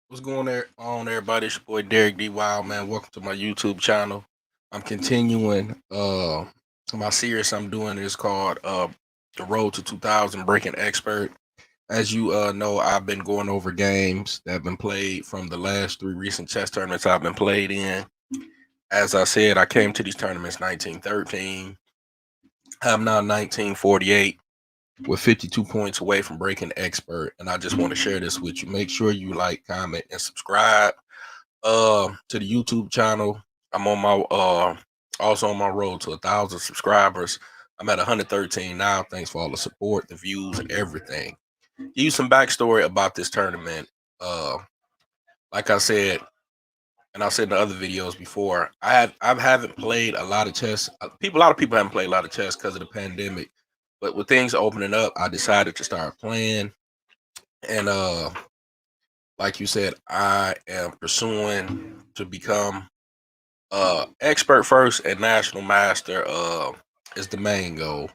What's going there on, everybody? It's your boy Derek D. Wild, man. Welcome to my YouTube channel. I'm continuing my series I'm doing is called The Road to 2000 Breaking Expert. As you know, I've been going over games that have been played from the last three recent chess tournaments I've been played in. As I said, I came to these tournaments 1913. I'm now 1948 with 52 points away from breaking expert, and I just want to share this with you. Make sure you like, comment, and subscribe to the YouTube channel. I'm on my also on my road to 1,000 subscribers. I'm at 113 now. Thanks for all the support, the views, and everything. Give you some backstory about this tournament. Uh, like I said, and I said in the other videos before, I haven't played a lot of chess. A lot of people haven't played a lot of chess because of the pandemic. But with things opening up, I decided to start playing. And like you said, I am pursuing to become expert first and national master is the main goal.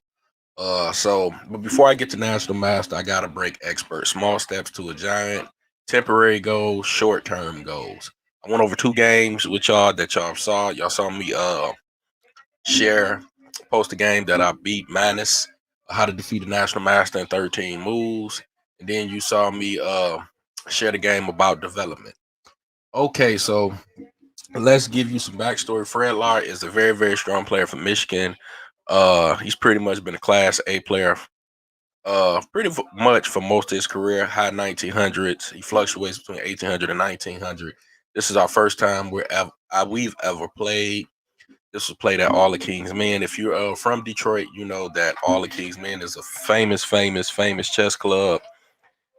But before I get to national master, I gotta break expert. Small steps to a giant. Temporary goals, short term goals. I went over two games with y'all that y'all saw. Y'all saw me share post a game that I beat Manus, how to defeat a national master in 13 moves, and then you saw me share the game about development. Okay, so let's give you some backstory. Fred Lard is a very, very strong player from Michigan. He's pretty much been a class A player much for most of his career, high 1900s. He fluctuates between 1800 and 1900. This is our first time we've ever played. This was played at All the King's Men. If you're from Detroit, you know that All the King's Men is a famous, famous, famous chess club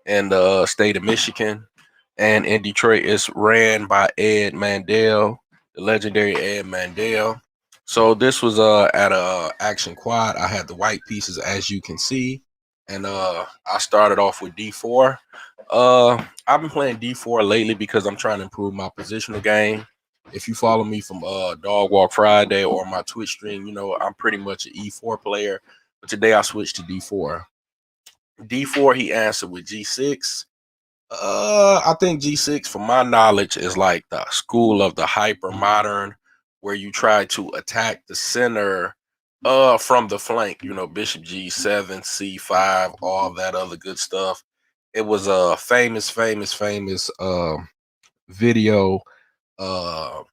in the state of Michigan. And in Detroit, it's ran by Ed Mandel, the legendary Ed Mandel. So this was at a action quad. I had the white pieces, as you can see, and I started off with D4. I've been playing D4 lately because I'm trying to improve my positional game. If you follow me from Dog Walk Friday or my Twitch stream, you know I'm pretty much an E4 player. But today I switched to D4. D4, he answered with G6. I think G6, from my knowledge, is like the school of the hyper modern, where you try to attack the center from the flank, you know, Bishop G7, C5, all that other good stuff. It was a famous video uh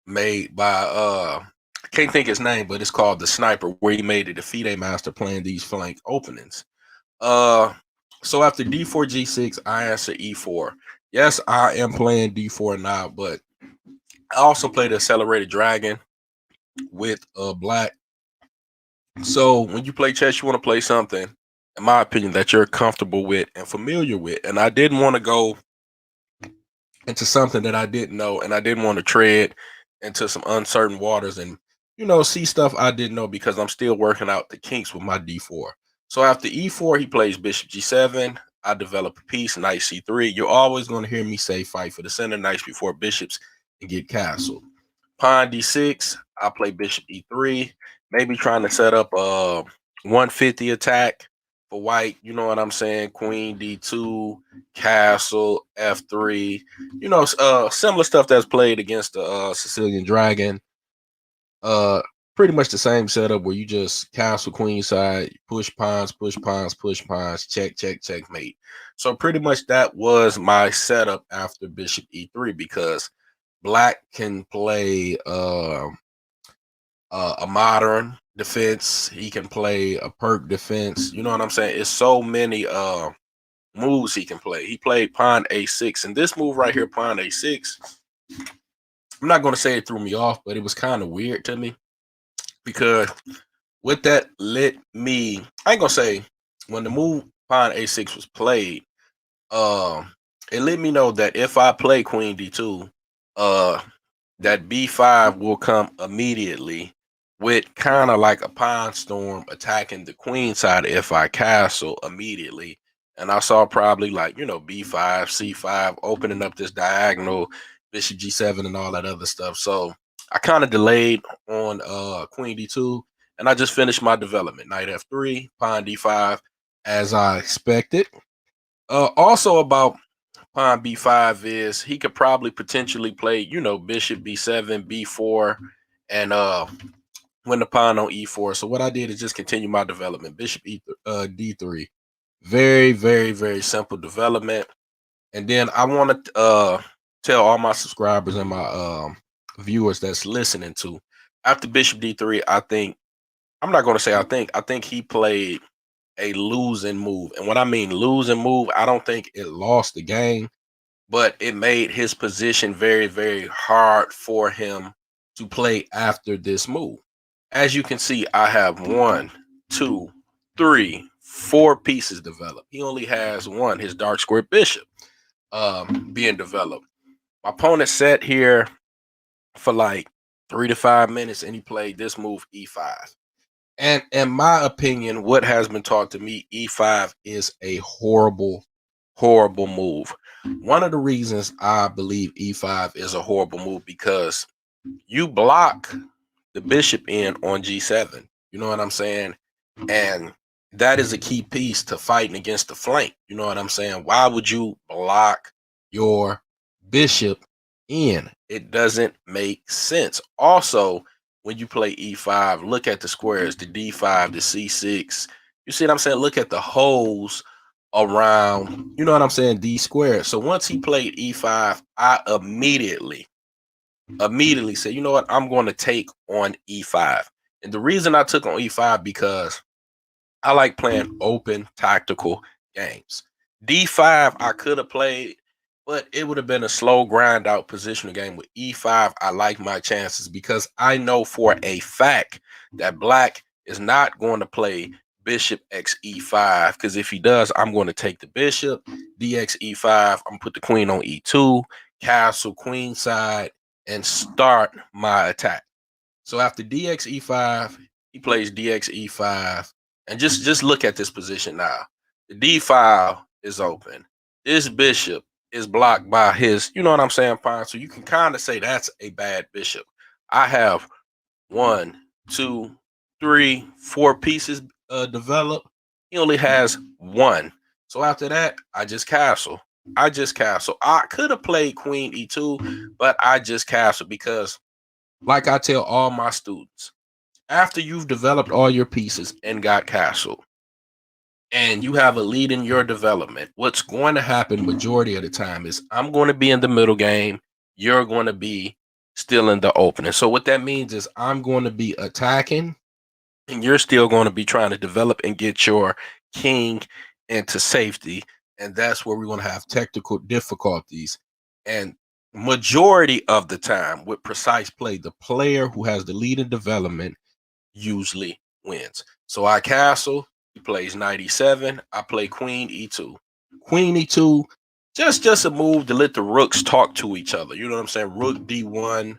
made by I can't think his name, but it's called The Sniper, where he made a defeat master playing these flank openings. Uh, so after D4 G6, I answer E4. Yes, I am playing D4 now, but I also play the Accelerated Dragon with Black. So when you play chess, you want to play something, in my opinion, that you're comfortable with and familiar with. And I didn't want to go into something that I didn't know, and I didn't want to tread into some uncertain waters and see stuff I didn't know because I'm still working out the kinks with my D4. So after E4, he plays Bishop G7. I develop a piece, Knight C3. You're always going to hear me say fight for the center, knights before bishops, and get castled. Pawn D6, I play Bishop E3, maybe trying to set up a 150 attack for white. You know what I'm saying? Queen D2, castle F3. Similar stuff that's played against the Sicilian Dragon. Uh, Pretty much the same setup where you just castle queen side, push pawns, push pawns, push pawns, check, check, checkmate. So pretty much that was my setup after Bishop E3 because Black can play a modern defense. He can play a perk defense. You know what I'm saying? It's so many moves he can play. He played pawn A6, and this move right here, pawn A6. I'm not going to say it threw me off, but it was kind of weird to me because with that let me. I ain't gonna say when the move pawn A6 was played. Um, it let me know that if I play Queen D2, uh, that B5 will come immediately with kind of like a pawn storm attacking the queen side if I castle immediately. And I saw probably like, B5, C5, opening up this diagonal, Bishop G7 and all that other stuff. So I kind of delayed on Queen D2 and I just finished my development. Knight F3, Pawn D5, as I expected. Also about pawn b5 is he could probably potentially play, bishop b7, b4, and win the pawn on e4. So what I did is just continue my development. Bishop d3. Very, very, very simple development. And then I want to tell all my subscribers and my viewers that's listening to, after bishop d3, I'm not going to say I think he played a losing move. And when I mean losing move, I don't think it lost the game, but it made his position very, very hard for him to play after this move. As you can see, I have 1, 2, 3, 4 pieces developed. He only has one, his dark square bishop, being developed. My opponent sat here for like 3 to 5 minutes and he played this move, e5. And in my opinion, what has been taught to me, e5 is a horrible, horrible move. One of the reasons I believe e5 is a horrible move, because you block the bishop in on g7. You know what I'm saying? And that is a key piece to fighting against the flank. You know what I'm saying? Why would you block your bishop in? It doesn't make sense. Also, when you play e5, look at the squares, the d5, the c6. You see what I'm saying? Look at the holes around, you know what I'm saying, d squared. So once he played e5, I immediately said, you know what, I'm going to take on e5. And the reason I took on e5, because I like playing open tactical games. d5 I could have played, but it would have been a slow grind out positional game. With e5, I like my chances because I know for a fact that black is not going to play bishop x e5, because if he does, I'm going to take the bishop, dx e5, I'm gonna put the queen on e2, castle queen side, and start my attack. So after dx e5, he plays dx e5, and just look at this position now. The d file is open. This bishop is blocked by his, you know what I'm saying, pawn. So you can kind of say that's a bad bishop. I have 1, 2, 3, 4 pieces developed. He only has one. So after that, I just castle. I could have played queen e2, but I just castle because, like I tell all my students, after you've developed all your pieces and got castle, and you have a lead in your development, what's going to happen majority of the time is I'm going to be in the middle game. You're going to be still in the opening. So what that means is I'm going to be attacking and you're still going to be trying to develop and get your king into safety. And that's where we're going to have technical difficulties. And majority of the time with precise play, the player who has the lead in development usually wins. So I castle, he plays knight e7, I play queen e2. Queen e2, just a move to let the rooks talk to each other. You know what I'm saying? Rook d1,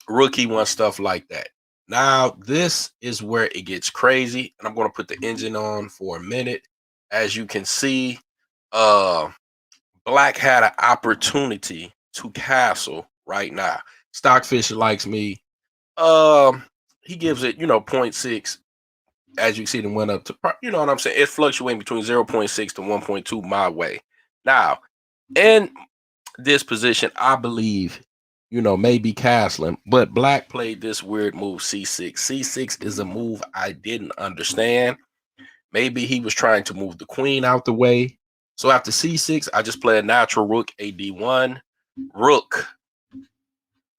rook e1, stuff like that. Now, this is where it gets crazy, and I'm going to put the engine on for a minute. As you can see, black had an opportunity to castle right now. Stockfish likes me. He gives it, 0.6. As you see, it went up to, you know what I'm saying? It's fluctuating between 0.6 to 1.2 my way. Now, in this position, I believe, maybe castling, but black played this weird move, c6. C6 is a move I didn't understand. Maybe he was trying to move the queen out the way. So after c6, I just play a natural rook, a d1, rook,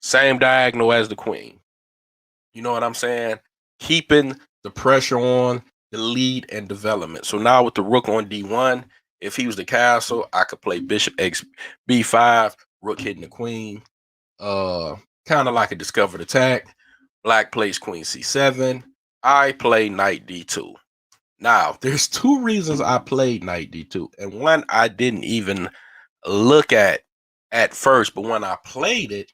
same diagonal as the queen. You know what I'm saying? Keeping the pressure on the lead and development. So now with the rook on d1, if he was the castle, I could play bishop x b5, rook hitting the queen. Kind of like a discovered attack. Black plays queen c7. I play knight d2. Now, there's two reasons I played knight d2, and one I didn't even look at first, but when I played it,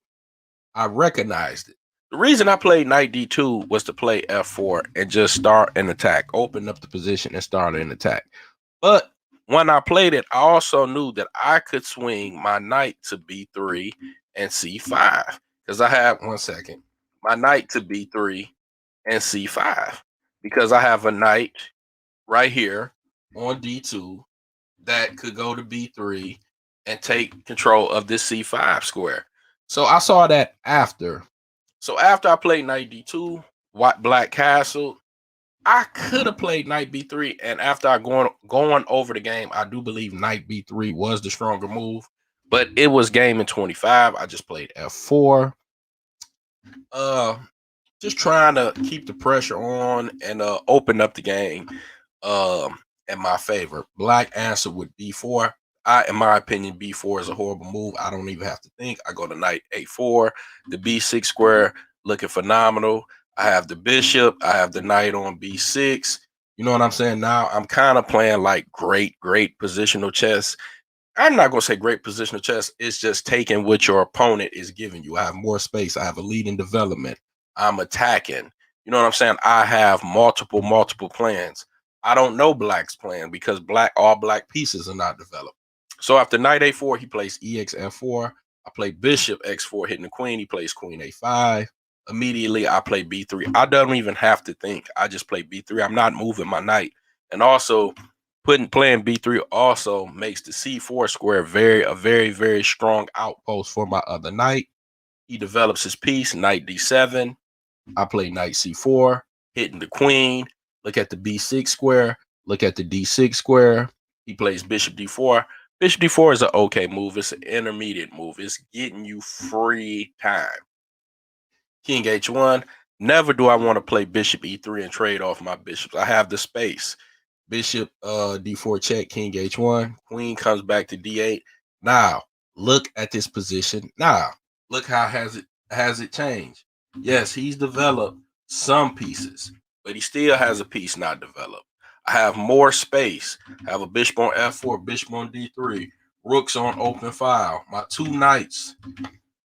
I recognized it. The reason I played knight d2 was to play f4 and just start an attack, open up the position and start an attack. But when I played it, I also knew that I could swing my knight to b3 and c5, because I have, one second, my knight to b3 and c5, because I have a knight right here on d2, that could go to b3 and take control of this c5 square. So I saw that after. So after I played knight d2, white black castle, I could have played knight b3, and after I going over the game, I do believe knight b3 was the stronger move, but it was game in 25. I just played f4. Just trying to keep the pressure on and open up the game in my favor. Black answered with b4. In my opinion, b4 is a horrible move. I don't even have to think. I go to knight a4, the b6 square looking phenomenal. I have the bishop. I have the knight on b6. You know what I'm saying? Now I'm kind of playing like great positional chess. I'm not going to say great positional chess. It's just taking what your opponent is giving you. I have more space. I have a lead in development. I'm attacking. You know what I'm saying? I have multiple plans. I don't know black's plan because all black pieces are not developed. So after knight a4, he plays ex f4. I play bishop x4 hitting the queen. He plays queen a5. Immediately, I play b3. I don't even have to think. I just play b3. I'm not moving my knight. And also, playing b3 also makes the c4 square a very strong outpost for my other knight. He develops his piece, knight d7. I play knight c4, hitting the queen. Look at the b6 square. Look at the d6 square. He plays bishop d4. Bishop d4 is an okay move. It's an intermediate move. It's getting you free time. King h1. Never do I want to play bishop e3 and trade off my bishops. I have the space. Bishop d4 check, king h1. Queen comes back to d8. Now, look at this position. Now, look how has it changed. Yes, he's developed some pieces, but he still has a piece not developed. I have more space. I have a bishop on f4, bishop on d3, rooks on open file. My two knights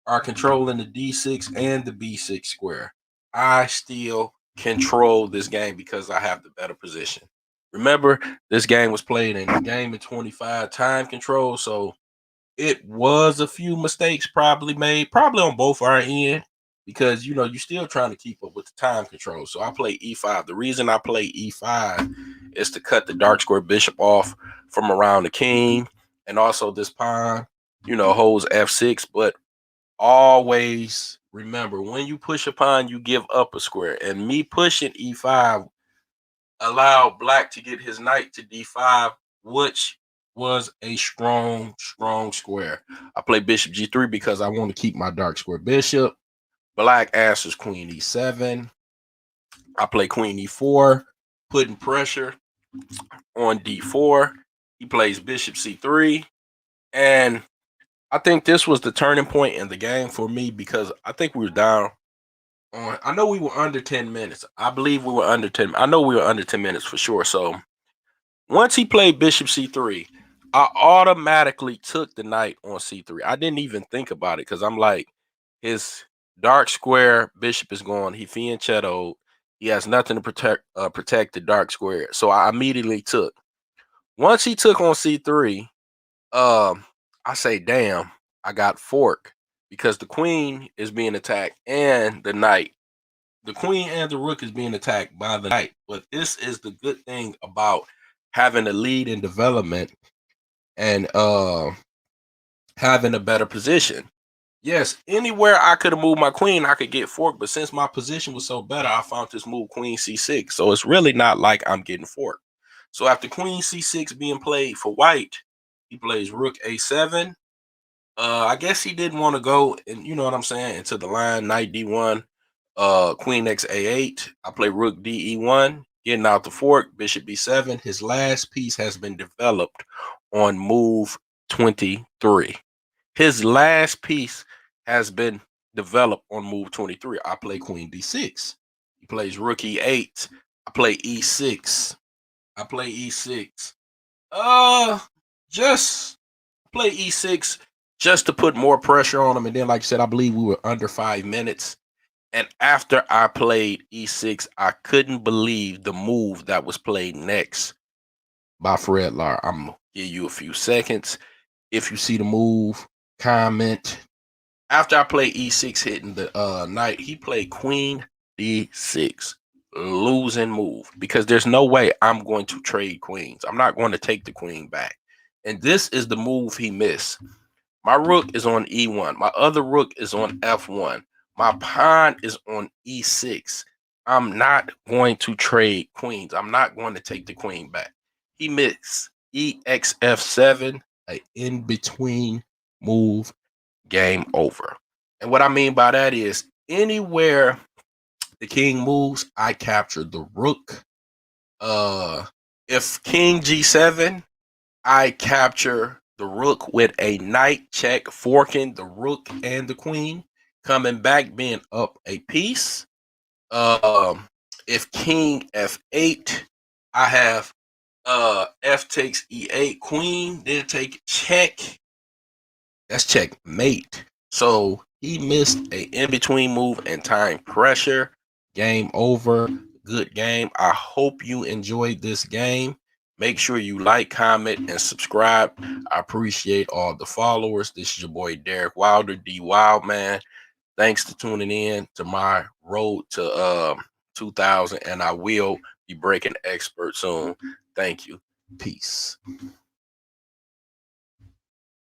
are controlling the d6 and the b6 square. I still control this game because I have the better position. Remember, this game was played in game in 25 time control, so it was a few mistakes probably made, probably on both our end, because you're still trying to keep up with the time control. So I play e5. The reason I play e5 is to cut the dark square bishop off from around the king, and also this pawn, holds f6. But always remember, when you push a pawn, you give up a square, and me pushing e5 allowed black to get his knight to d5, which was a strong square. I play bishop g3 because I want to keep my dark square bishop. Black answers queen e7. I play queen e4, putting pressure on d4. He plays bishop c3. And I think this was the turning point in the game for me because I think we were down on, I know we were under 10 minutes. I believe we were under 10. I know we were under 10 minutes for sure. So once he played bishop c3, I automatically took the knight on c3. I didn't even think about it because I'm like, his dark square bishop is gone. He fianchettoed. He has nothing to protect the dark square. So I immediately took. Once he took on c3, I say, damn, I got fork because the queen is being attacked and the knight. The queen and the rook is being attacked by the knight. But this is the good thing about having a lead in development and having a better position. Yes, anywhere I could have moved my queen, I could get forked. But since my position was so better, I found this move queen c6. So it's really not like I'm getting forked. So after queen c6 being played for white, he plays rook a7. I guess he didn't want to go, and you know what I'm saying, into the line, knight d1, queen x a8. I play rook de1, getting out the fork, bishop b7. His last piece has been developed on move 23. His last piece has been developed on move 23. I play queen d6. He plays rook e8. I play e6. I play e6. Just play e6 just to put more pressure on him. And then, like I said, I believe we were under 5 minutes. And after I played e6, I couldn't believe the move that was played next by Fred Lar. I'm going to give you a few seconds. If you see the move, comment. After I played e6 hitting the knight, he played queen d6. Losing move because there's no way I'm going to trade queens. I'm not going to take the queen back. And this is the move he missed. My rook is on E1. My other rook is on F1. My pawn is on E6. I'm not going to trade queens. I'm not going to take the queen back. He missed EXF7, an in-between move, game over. And what I mean by that is anywhere the king moves, I capture the rook. If king G7, I capture the rook with a knight check, forking the rook and the queen, coming back, being up a piece. If king F8, I have F takes E8, queen, then take check. That's checkmate. So he missed a in-between move and time pressure. Game over. Good game. I hope you enjoyed this game. Make sure you like, comment, and subscribe. I appreciate all the followers. This is your boy Derek Wilder, D Wildman. Thanks for tuning in to my road to 2000, and I will be breaking expert soon. Thank you. Peace.